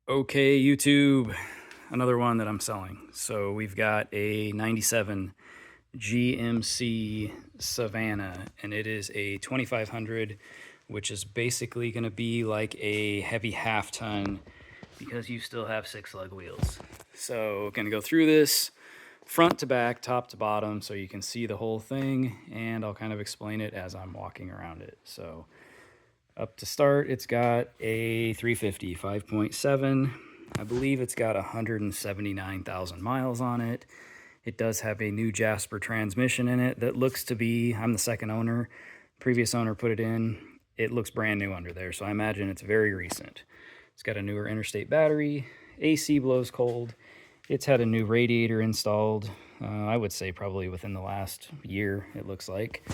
Okay, YouTube, another one that I'm selling. So we've got a 97 GMC Savana, and it is a 2500, which is basically going to be like a heavy half ton because you still have 6-lug wheels. So going to go through this front to back, top to bottom, so you can see the whole thing, and I'll kind of explain it as I'm walking around it. So up to start, it's got a 350 5.7. I believe it's got 179,000 miles on it. It does have a new Jasper transmission in it that looks to be, I'm the second owner, previous owner put it in. It looks brand new under there, so I imagine it's very recent. It's got a newer interstate battery, AC blows cold. It's had a new radiator installed, I would say probably within the last year, it looks like.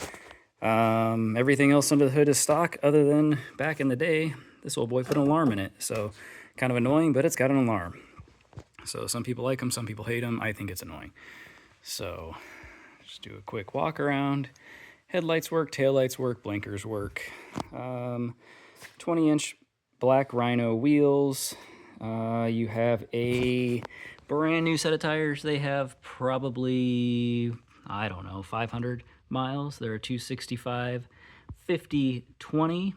Everything else under the hood is stock, other than back in the day, this old boy put an alarm in it. So kind of annoying, but it's got an alarm. So some people like them, some people hate them. I think it's annoying. So just do a quick walk around. Headlights work, taillights work, blinkers work. 20-inch black Rhino wheels. You have a brand new set of tires. They have probably, I don't know, 500 miles. They're a 265 50/20.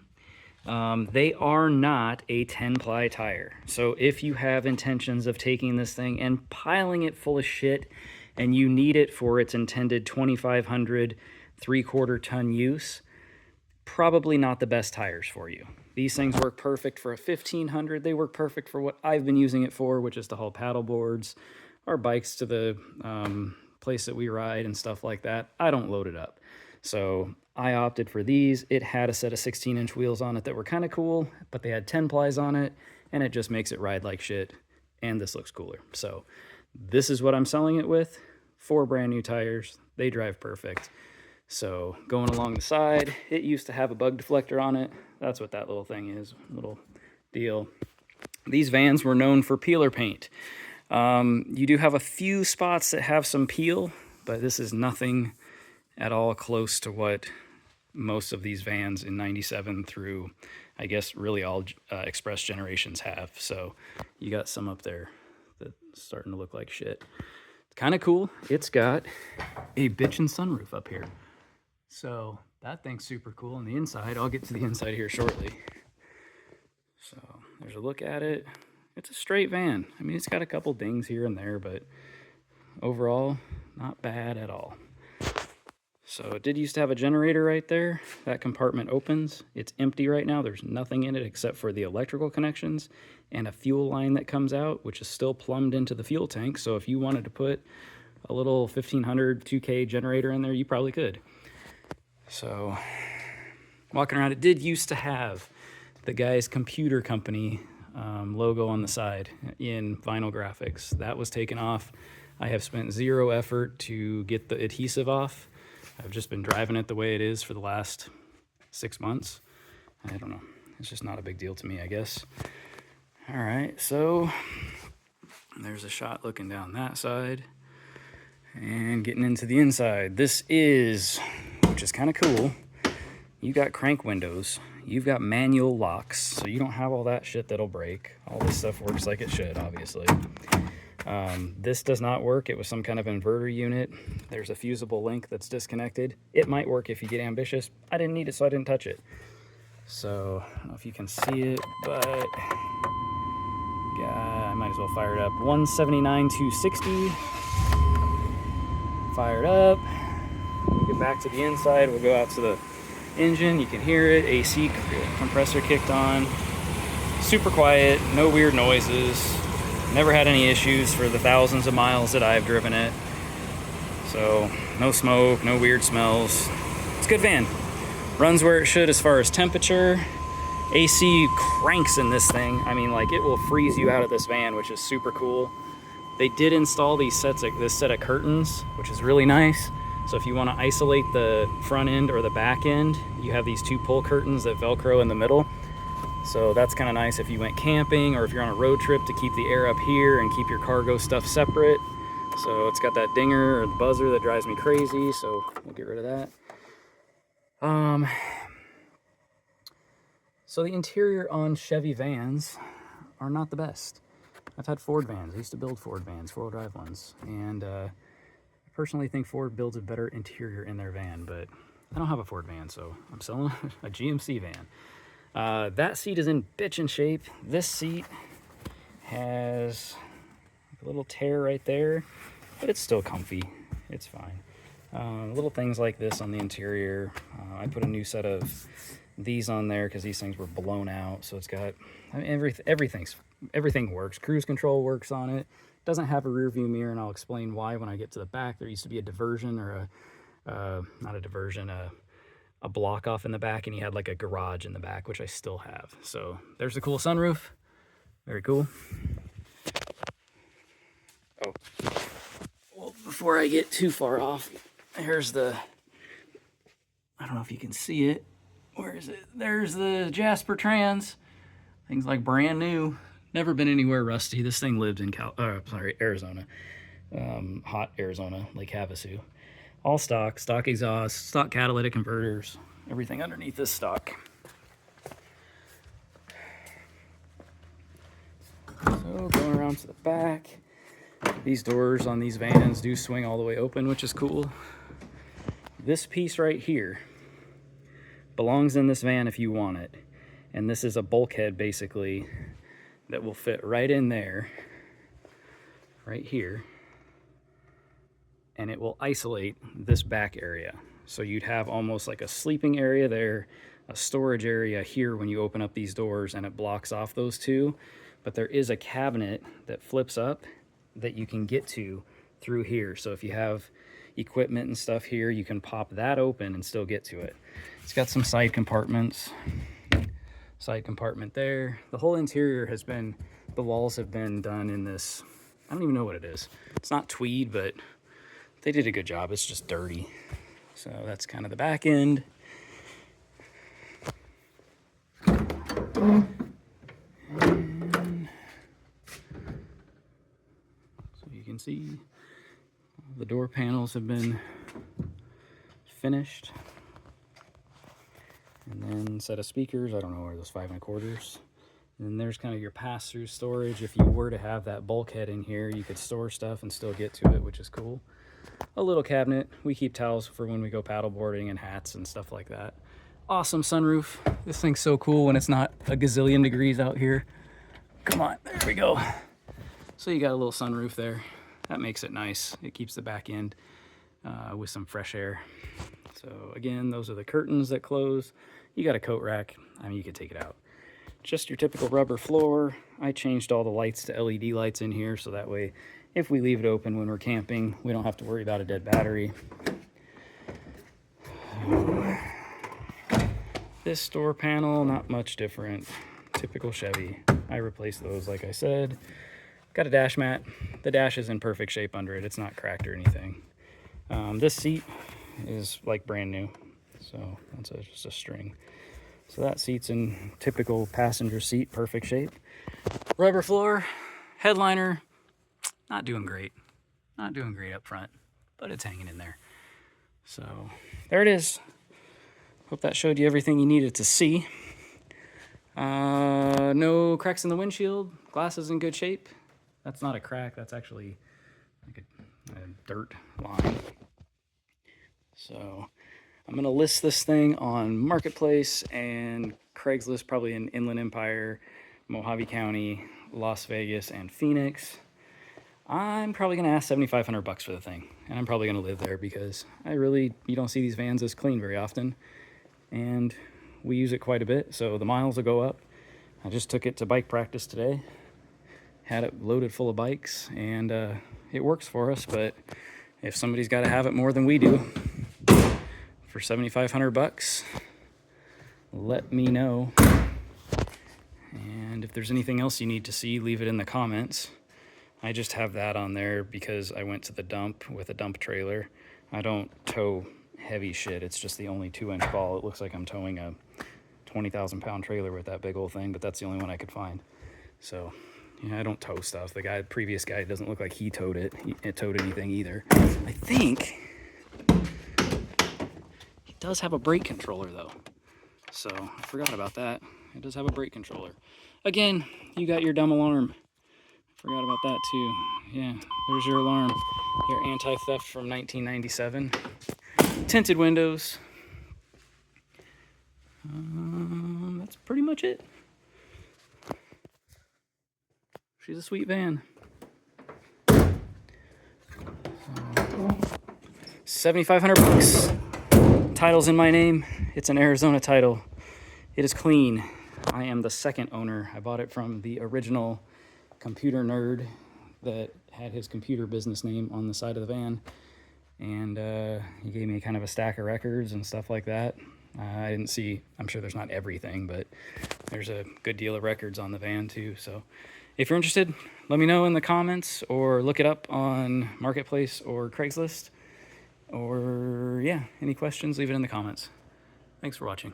They are not a 10-ply tire. So if you have intentions of taking this thing and piling it full of shit and you need it for its intended 2500 3/4 ton use, probably not the best tires for you. These things work perfect for a 1500. They work perfect for what I've been using it for, which is to haul paddle boards or bikes to the place that we ride and stuff like that. I don't load it up. So I opted for these. It had a set of 16-inch wheels on it that were kind of cool, but they had 10 plies on it, and it just makes it ride like shit, and this looks cooler. So this is what I'm selling it with. 4 brand new tires. They drive perfect. So going along the side, it used to have a bug deflector on it. That's what that little thing is, little deal. These vans were known for peeler paint. You do have a few spots that have some peel, but this is nothing at all close to what most of these vans in 97 through, I guess, really all Express generations have. So you got some up there that's starting to look like shit. It's kind of cool. It's got a bitchin' sunroof up here. So that thing's super cool on the inside. I'll get to the inside here shortly. So there's a look at it. It's a straight van. I mean, it's got a couple dings here and there, but overall, not bad at all. So it did used to have a generator right there. That compartment opens. It's empty right now. There's nothing in it except for the electrical connections and a fuel line that comes out, which is still plumbed into the fuel tank. So if you wanted to put a little 1500 2K generator in there, you probably could. So walking around, it did used to have the guy's computer company logo on the side in vinyl graphics. That was taken off. I have spent zero effort to get the adhesive off. I've just been driving it the way it is for the last 6 months. I don't know. It's just not a big deal to me, I guess. All right, so there's a shot looking down that side and getting into the inside. This is, which is kind of cool, you got crank windows. You've got manual locks, so you don't have all that shit that'll break. All this stuff works like it should, obviously. This does not work. It was some kind of inverter unit. There's a fusible link that's disconnected. It might work if you get ambitious. I didn't need it, so I didn't touch it. So, I don't know if you can see it, but I might as well fire it up. 179 260. Fired up. We'll get back to the inside. We'll go out to the engine. You can hear it. AC compressor kicked on. Super quiet. No weird noises. Never had any issues for the thousands of miles that I've driven it. So no smoke, no weird smells. It's a good van. Runs where it should as far as temperature. AC cranks in this thing. I mean, like, it will freeze you out of this van, which is super cool. They did install this set of curtains, which is really nice. So if you want to isolate the front end or the back end, you have these 2 pull curtains that Velcro in the middle. So that's kind of nice if you went camping or if you're on a road trip to keep the air up here and keep your cargo stuff separate. So it's got that dinger or the buzzer that drives me crazy, so we'll get rid of that. So the interior on Chevy vans are not the best. I've had Ford vans. I used to build Ford vans, four-wheel drive ones, and I personally think Ford builds a better interior in their van, but I don't have a Ford van, so I'm selling a GMC van. That seat is in bitchin' shape. This seat has a little tear right there, but it's still comfy. It's fine. Little things like this on the interior. I put a new set of these on there because these things were blown out, so it's got, I mean, everything works. Cruise control works on it. Doesn't have a rear view mirror, and I'll explain why when I get to the back. There used to be a diversion, or not a diversion, a block off in the back, and you had like a garage in the back, which I still have. So there's the cool sunroof. Very cool. Oh, well, before I get too far off, here's the, I don't know if you can see it. Where is it? There's the Jasper Trans. Things like brand new. Never been anywhere rusty. This thing lived in Arizona. Hot Arizona, Lake Havasu. All stock exhaust, stock catalytic converters. Everything underneath this stock. So going around to the back. These doors on these vans do swing all the way open, which is cool. This piece right here belongs in this van if you want it. And this is a bulkhead basically that will fit right in there, right here. And it will isolate this back area. So you'd have almost like a sleeping area there, a storage area here when you open up these doors, and it blocks off those two. But there is a cabinet that flips up that you can get to through here. So if you have equipment and stuff here, you can pop that open and still get to it. It's got some side compartments. Side compartment there. The whole interior has been, the walls have been done in this, I don't even know what it is. It's not tweed, but they did a good job. It's just dirty. So that's kind of the back end. And so you can see the door panels have been finished. And then set of speakers, I don't know where those 5 1/4s. And then there's kind of your pass-through storage. If you were to have that bulkhead in here, you could store stuff and still get to it, which is cool. A little cabinet. We keep towels for when we go paddleboarding and hats and stuff like that. Awesome sunroof. This thing's so cool when it's not a gazillion degrees out here. Come on, there we go. So you got a little sunroof there. That makes it nice. It keeps the back end with some fresh air. So again, those are the curtains that close. You got a coat rack. I mean, you could take it out. Just your typical rubber floor. I changed all the lights to LED lights in here, so that way if we leave it open when we're camping, we don't have to worry about a dead battery. This door panel, not much different. Typical Chevy. I replaced those, like I said. Got a dash mat. The dash is in perfect shape under it. It's not cracked or anything. This seat is like brand new, so that's just a string. So that seat's in typical passenger seat, perfect shape. Rubber floor, headliner, not doing great. Not doing great up front, but it's hanging in there. So there it is. Hope that showed you everything you needed to see. No cracks in the windshield. Glass is in good shape. That's not a crack. That's actually like a dirt line. So I'm going to list this thing on Marketplace and Craigslist, probably in Inland Empire, Mojave County, Las Vegas, and Phoenix. I'm probably going to ask $7,500 for the thing, and I'm probably going to live there because you don't see these vans as clean very often, and we use it quite a bit, so the miles will go up. I just took it to bike practice today, had it loaded full of bikes, and it works for us. But if somebody's got to have it more than we do for $7,500, let me know. And if there's anything else you need to see, leave it in the comments. I just have that on there because I went to the dump with a dump trailer. I don't tow heavy shit. It's just the only 2-inch ball. It looks like I'm towing a 20,000 pound trailer with that big old thing, but that's the only one I could find. So yeah, I don't tow stuff. The previous guy doesn't look like he towed it. He towed anything either. I think he does have a brake controller though. So I forgot about that. It does have a brake controller. Again, you got your dumb alarm Forgot about that too. Yeah, there's your alarm. Your anti-theft from 1997. Tinted windows. That's pretty much it. She's a sweet van. 7,500 bucks. Title's in my name. It's an Arizona title. It is clean. I am the second owner. I bought it from the original computer nerd that had his computer business name on the side of the van. And he gave me kind of a stack of records and stuff like that. I didn't see, I'm sure there's not everything, but there's a good deal of records on the van too. So if you're interested, let me know in the comments or look it up on Marketplace or Craigslist. Or yeah, any questions, leave it in the comments. Thanks for watching.